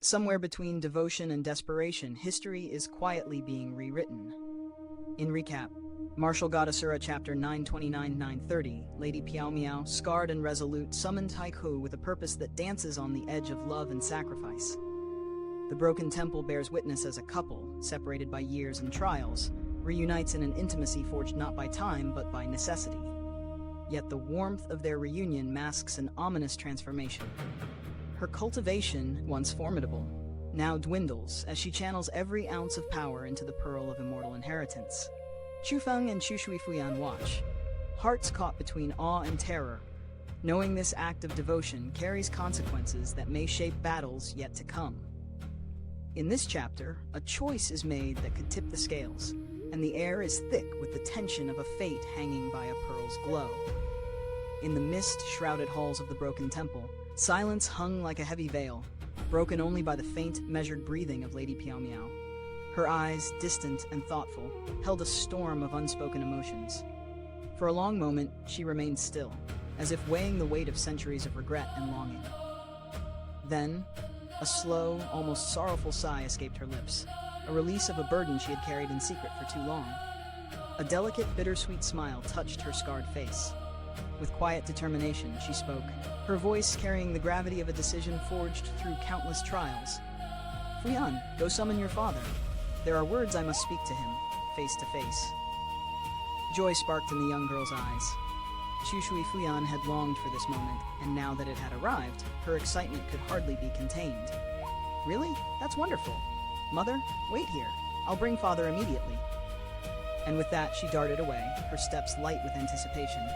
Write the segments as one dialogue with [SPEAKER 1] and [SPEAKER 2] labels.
[SPEAKER 1] Somewhere between devotion and desperation, history is quietly being rewritten. In recap, Martial God Asura Chapter 929-930, Lady Piaomiao, scarred and resolute, summoned Taikou with a purpose that dances on the edge of love and sacrifice. The broken temple bears witness as a couple, separated by years and trials, reunites in an intimacy forged not by time but by necessity. Yet the warmth of their reunion masks an ominous transformation. Her cultivation, once formidable, now dwindles as she channels every ounce of power into the Pearl of Immortal Inheritance. Feng and Qiushui Fuyan watch, hearts caught between awe and terror, knowing this act of devotion carries consequences that may shape battles yet to come. In this chapter, a choice is made that could tip the scales, and the air is thick with the tension of a fate hanging by a pearl's glow. In the mist-shrouded halls of the broken temple, silence hung like a heavy veil, broken only by the faint, measured breathing of Lady Piaomiao. Her eyes, distant and thoughtful, held a storm of unspoken emotions. For a long moment, she remained still, as if weighing the weight of centuries of regret and longing. Then, a slow, almost sorrowful sigh escaped her lips, a release of a burden she had carried in secret for too long. A delicate, bittersweet smile touched her scarred face. With quiet determination, she spoke, her voice carrying the gravity of a decision forged through countless trials. "Fuyan, go summon your father. There are words I must speak to him, face to face." Joy sparked in the young girl's eyes. Qiushui Fuyan had longed for this moment, and now that it had arrived, her excitement could hardly be contained. "Really? That's wonderful. Mother, wait here. I'll bring father immediately." And with that, she darted away, her steps light with anticipation.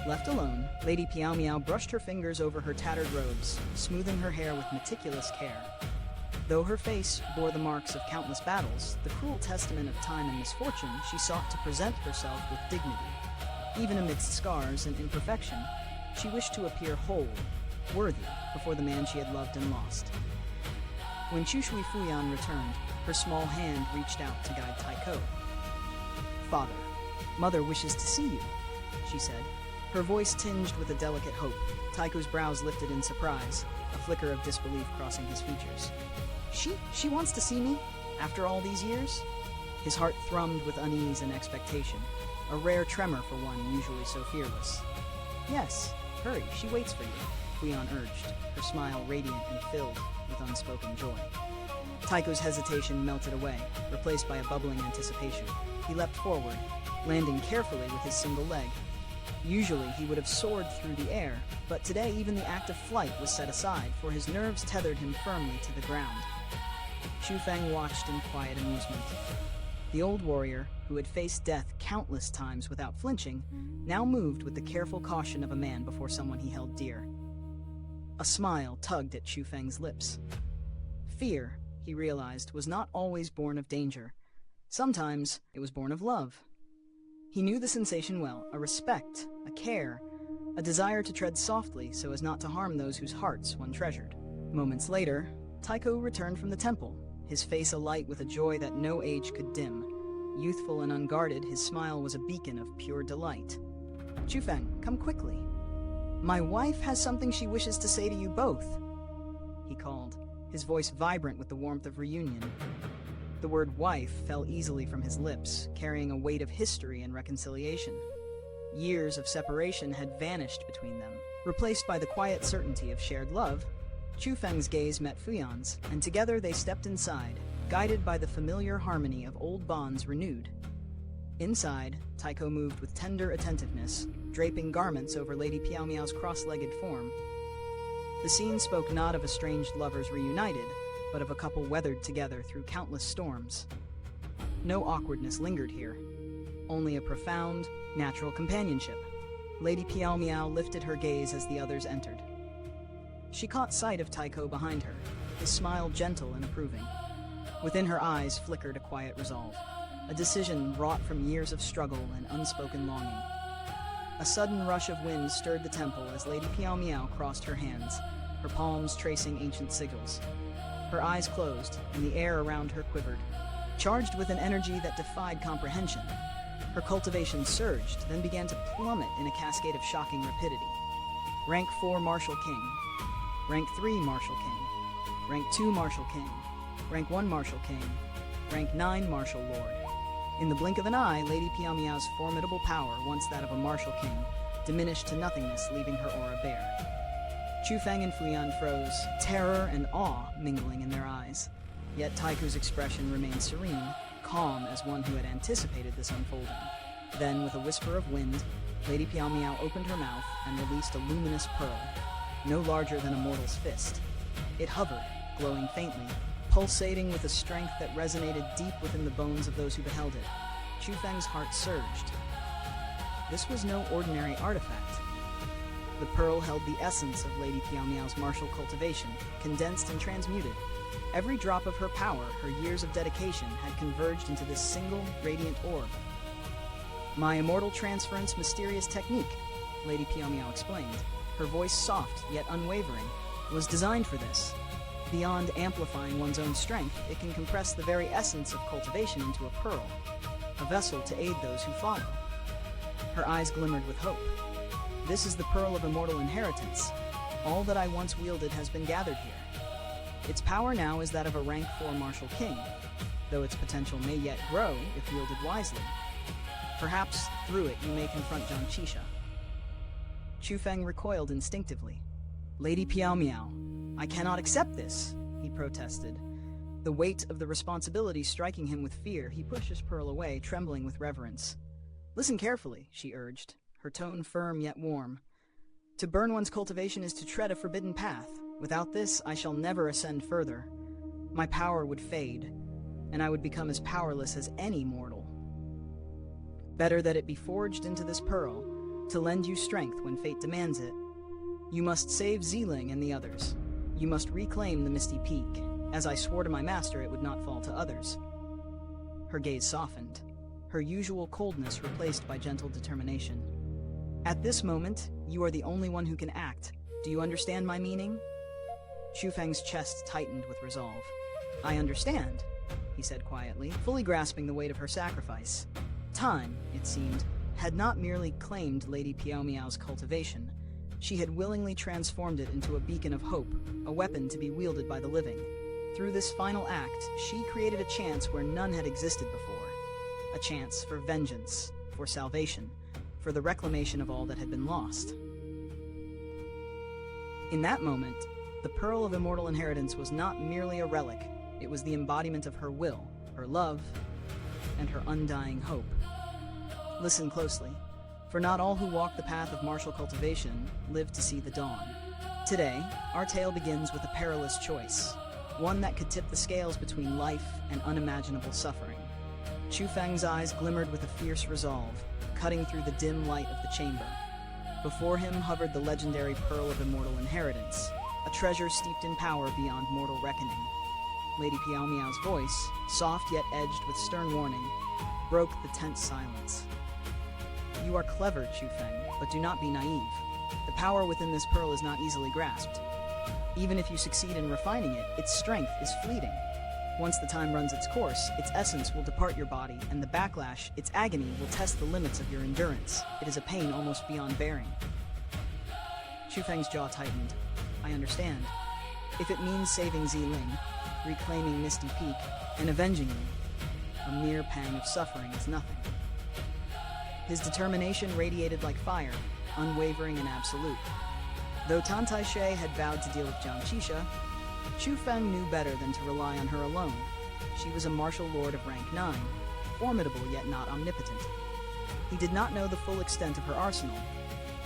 [SPEAKER 1] Left alone, Lady Piaomiao brushed her fingers over her tattered robes, smoothing her hair with meticulous care. Though her face bore the marks of countless battles, the cruel testament of time and misfortune, she sought to present herself with dignity. Even amidst scars and imperfection, she wished to appear whole, worthy, before the man she had loved and lost. When Qiushui Fuyan returned, her small hand reached out to guide Taikou. "Father, Mother wishes to see you," she said, her voice tinged with a delicate hope. Taikou's brows lifted in surprise, a flicker of disbelief crossing his features. She wants to see me? After all these years?" His heart thrummed with unease and expectation, a rare tremor for one usually so fearless. "Yes, hurry, she waits for you," Fuyan urged, her smile radiant and filled with unspoken joy. Taikou's hesitation melted away, replaced by a bubbling anticipation. He leapt forward, landing carefully with his single leg. Usually he would have soared through the air, but today even the act of flight was set aside, for his nerves tethered him firmly to the ground. Feng watched in quiet amusement. The old warrior, who had faced death countless times without flinching, now moved with the careful caution of a man before someone he held dear. A smile tugged at Feng's lips. Fear, he realized, was not always born of danger. Sometimes it was born of love. He knew the sensation well, a respect, a care, a desire to tread softly so as not to harm those whose hearts one treasured. Moments later, Taikou returned from the temple, his face alight with a joy that no age could dim. Youthful and unguarded, his smile was a beacon of pure delight. "Feng, come quickly. My wife has something she wishes to say to you both," he called, his voice vibrant with the warmth of reunion. The word wife fell easily from his lips, carrying a weight of history and reconciliation. Years of separation had vanished between them, replaced by the quiet certainty of shared love. Feng's gaze met Fuyan's, and together they stepped inside, guided by the familiar harmony of old bonds renewed. Inside, Taikou moved with tender attentiveness, draping garments over Lady Piaomiao's cross-legged form. The scene spoke not of estranged lovers reunited, but of a couple weathered together through countless storms. No awkwardness lingered here, only a profound, natural companionship. Lady Piaomiao lifted her gaze as the others entered. She caught sight of Taikou behind her, his smile gentle and approving. Within her eyes flickered a quiet resolve, a decision wrought from years of struggle and unspoken longing. A sudden rush of wind stirred the temple as Lady Piaomiao crossed her hands, her palms tracing ancient sigils. Her eyes closed, and the air around her quivered, charged with an energy that defied comprehension. Her cultivation surged, then began to plummet in a cascade of shocking rapidity. Rank 4 Martial King. Rank 3 Martial King. Rank 2 Martial King. Rank 1 Martial King. Rank 9 Martial Lord. In the blink of an eye, Lady Piaomiao's formidable power, once that of a Martial King, diminished to nothingness, leaving her aura bare. Feng and Fuyan froze, terror and awe mingling in their eyes. Yet Taikou's expression remained serene, calm as one who had anticipated this unfolding. Then, with a whisper of wind, Lady Piaomiao opened her mouth and released a luminous pearl, no larger than a mortal's fist. It hovered, glowing faintly, pulsating with a strength that resonated deep within the bones of those who beheld it. Feng's heart surged. This was no ordinary artifact. The pearl held the essence of Lady Piaomiao's martial cultivation, condensed and transmuted. Every drop of her power, her years of dedication, had converged into this single, radiant orb. My immortal transference mysterious technique, Lady Piaomiao explained, her voice soft yet unwavering, was designed for this. Beyond amplifying one's own strength, it can compress the very essence of cultivation into a pearl, a vessel to aid those who follow. Her eyes glimmered with hope. This is the Pearl of Immortal Inheritance. All that I once wielded has been gathered here. Its power now is that of a rank 4 Martial King, though its potential may yet grow if wielded wisely. Perhaps through it you may confront Xianxia. Feng recoiled instinctively. Lady Piaomiao, I cannot accept this, he protested. The weight of the responsibility striking him with fear, he pushed his pearl away, trembling with reverence. Listen carefully, she urged, her tone firm yet warm. To burn one's cultivation is to tread a forbidden path. Without this, I shall never ascend further. My power would fade, and I would become as powerless as any mortal. Better that it be forged into this pearl, to lend you strength when fate demands it. You must save Ziling and the others. You must reclaim the Misty Peak. As I swore to my master, it would not fall to others. Her gaze softened, her usual coldness replaced by gentle determination. At this moment, you are the only one who can act. Do you understand my meaning? Feng's chest tightened with resolve. I understand, he said quietly, fully grasping the weight of her sacrifice. Time, it seemed, had not merely claimed Lady Piaomiao's cultivation. She had willingly transformed it into a beacon of hope, a weapon to be wielded by the living. Through this final act, she created a chance where none had existed before. A chance for vengeance, for salvation, for the reclamation of all that had been lost. In that moment, the Pearl of Immortal Inheritance was not merely a relic, it was the embodiment of her will, her love, and her undying hope. Listen closely, for not all who walk the path of martial cultivation live to see the dawn. Today, our tale begins with a perilous choice, one that could tip the scales between life and unimaginable suffering. Feng's eyes glimmered with a fierce resolve, cutting through the dim light of the chamber. Before him hovered the legendary Pearl of Immortal Inheritance, a treasure steeped in power beyond mortal reckoning. Lady Piaomiao's voice, soft yet edged with stern warning, broke the tense silence. You are clever, Feng, but do not be naive. The power within this pearl is not easily grasped. Even if you succeed in refining it, its strength is fleeting. Once the time runs its course, its essence will depart your body, and the backlash, its agony, will test the limits of your endurance. It is a pain almost beyond bearing. Feng's jaw tightened. I understand. If it means saving Ziling, reclaiming Misty Peak, and avenging you, a mere pang of suffering is nothing. His determination radiated like fire, unwavering and absolute. Though Tantai had vowed to deal with Xianxia, Feng knew better than to rely on her alone. She was a martial lord of rank 9, formidable yet not omnipotent. He did not know the full extent of her arsenal,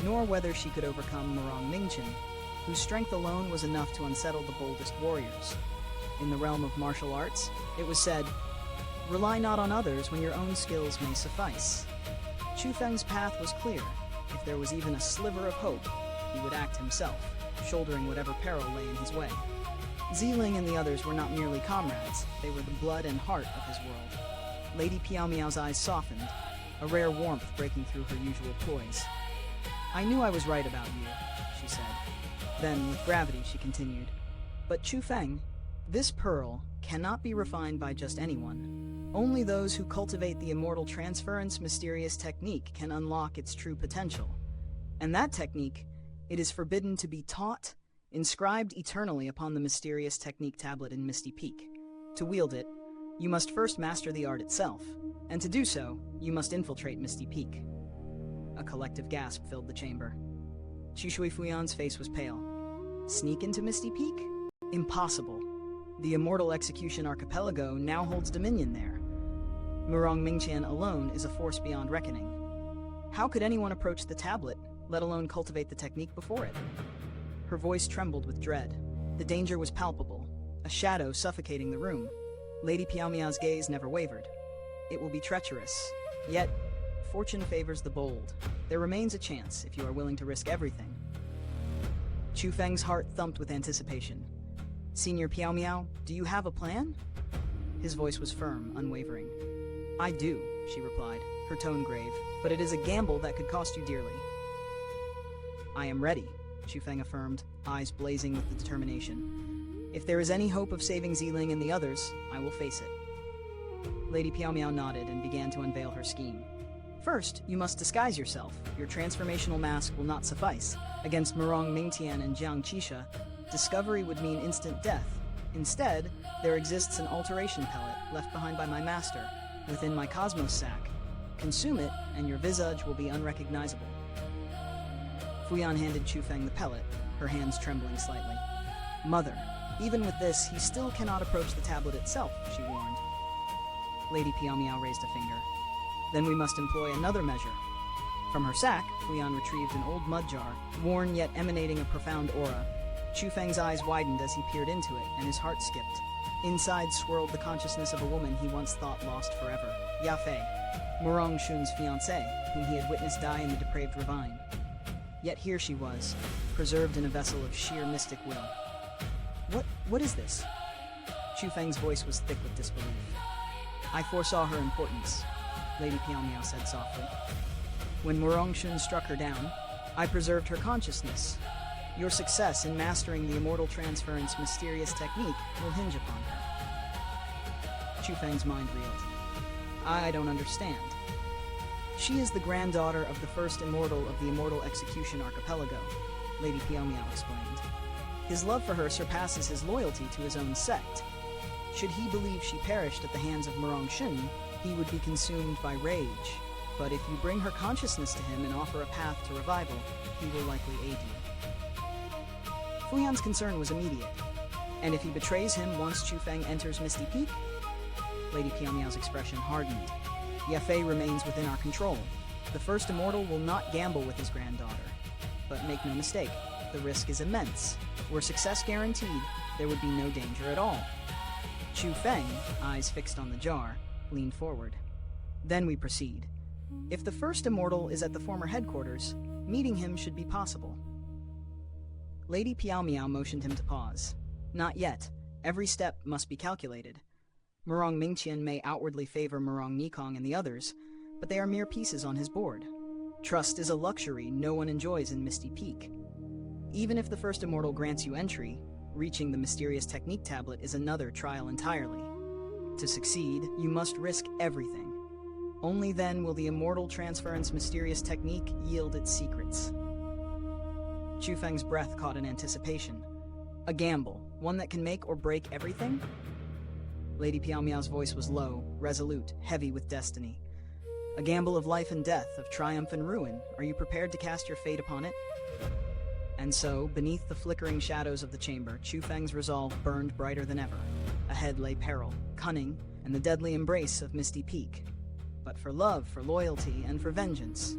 [SPEAKER 1] nor whether she could overcome Murong Mingchen, whose strength alone was enough to unsettle the boldest warriors. In the realm of martial arts, it was said, rely not on others when your own skills may suffice. Feng's path was clear. If there was even a sliver of hope, he would act himself, shouldering whatever peril lay in his way. Ziling and the others were not merely comrades, they were the blood and heart of his world. Lady Piaomiao's eyes softened, a rare warmth breaking through her usual poise. I knew I was right about you, she said. Then, with gravity, she continued, but Feng, this pearl cannot be refined by just anyone. Only those who cultivate the immortal transference mysterious technique can unlock its true potential. And that technique, it is forbidden to be taught, inscribed eternally upon the mysterious technique tablet in Misty Peak. To wield it, you must first master the art itself, and to do so, you must infiltrate Misty Peak. A collective gasp filled the chamber. Qiushui Fuyan's face was pale. Sneak into Misty Peak? Impossible. The Immortal Execution Archipelago now holds dominion there. Murong Mingqian alone is a force beyond reckoning. How could anyone approach the tablet, let alone cultivate the technique before it? Her voice trembled with dread. The danger was palpable, a shadow suffocating the room. Lady Piaomiao's gaze never wavered. It will be treacherous, yet fortune favors the bold. There remains a chance if you are willing to risk everything. Chu Feng's heart thumped with anticipation. Senior Piaomiao, do you have a plan? His voice was firm, unwavering. I do, she replied, her tone grave, but it is a gamble that could cost you dearly. I am ready, Chu Feng affirmed, eyes blazing with determination. If there is any hope of saving Ziling and the others, I will face it. Lady Piaomiao nodded and began to unveil her scheme. First, you must disguise yourself. Your transformational mask will not suffice. Against Murong Mingtian and Xianxia, discovery would mean instant death. Instead, there exists an alteration pellet left behind by my master, within my cosmos sac. Consume it, and your visage will be unrecognizable. Fuyan handed Chu Feng the pellet, her hands trembling slightly. Mother, even with this, he still cannot approach the tablet itself, she warned. Lady Piaomiao raised a finger. Then we must employ another measure. From her sack, Fuyan retrieved an old mud jar, worn yet emanating a profound aura. Chu Feng's eyes widened as he peered into it, and his heart skipped. Inside swirled the consciousness of a woman he once thought lost forever. Yafei, Murong Shun's fiancée, whom he had witnessed die in the depraved ravine. Yet here she was, preserved in a vessel of sheer mystic will. What is this? Chu Feng's voice was thick with disbelief. I foresaw her importance, Lady Piaomiao said softly. When Murong Shun struck her down, I preserved her consciousness. Your success in mastering the immortal transference mysterious technique will hinge upon her. Chu Feng's mind reeled. I don't understand. She is the granddaughter of the first immortal of the Immortal Execution Archipelago, Lady Piaomiao explained. His love for her surpasses his loyalty to his own sect. Should he believe she perished at the hands of Murong Shun, he would be consumed by rage. But if you bring her consciousness to him and offer a path to revival, he will likely aid you. Fuyan's concern was immediate. And if he betrays him once Chu Feng enters Misty Peak? Lady Piaomiao's expression hardened. Yafei remains within our control. The first immortal will not gamble with his granddaughter. But make no mistake, the risk is immense. Were success guaranteed, there would be no danger at all. Chu Feng, eyes fixed on the jar, leaned forward. Then we proceed. If the first immortal is at the former headquarters, meeting him should be possible. Lady Piaomiao motioned him to pause. Not yet. Every step must be calculated. Murong Mingqian may outwardly favor Murong Nikong and the others, but they are mere pieces on his board. Trust is a luxury no one enjoys in Misty Peak. Even if the first immortal grants you entry, reaching the mysterious technique tablet is another trial entirely. To succeed, you must risk everything. Only then will the immortal transference mysterious technique yield its secrets. Chu Feng's breath caught in anticipation. A gamble, one that can make or break everything? Lady Piaomiao's voice was low, resolute, heavy with destiny. A gamble of life and death, of triumph and ruin. Are you prepared to cast your fate upon it? And so, beneath the flickering shadows of the chamber, Chu Feng's resolve burned brighter than ever. Ahead lay peril, cunning, and the deadly embrace of Misty Peak. But for love, for loyalty, and for vengeance,